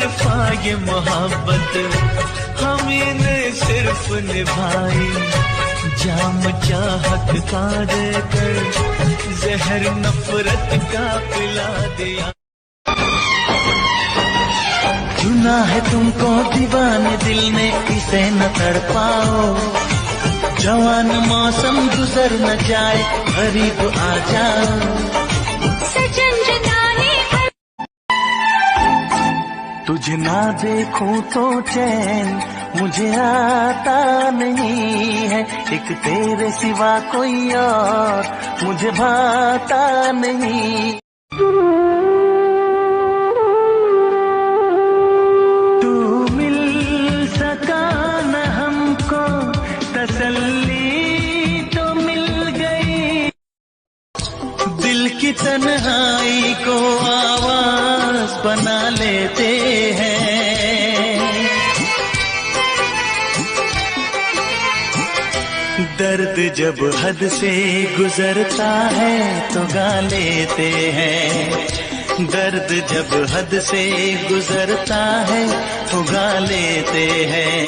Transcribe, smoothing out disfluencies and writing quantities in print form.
बेवफा ये मोहब्बत हमी ने सिर्फ निभाई। जाम चाहत का देकर जहर नफरत का पिला दिया। चुना है तुमको दीवाने दिल ने, इसे न तड़पाओ। जवान मौसम गुजर न जाए, करीब आ जाओ। तुझे ना देखूं तो चैन मुझे आता नहीं है, एक तेरे सिवा कोई और मुझे भाता नहीं। तू मिल सका न हमको, तसल्ली तो मिल गई। दिल की तन्हाई को आवाज बना लेते हैं। दर्द जब हद से गुजरता है तो गा लेते हैं। दर्द जब हद से गुजरता है तो गा लेते हैं।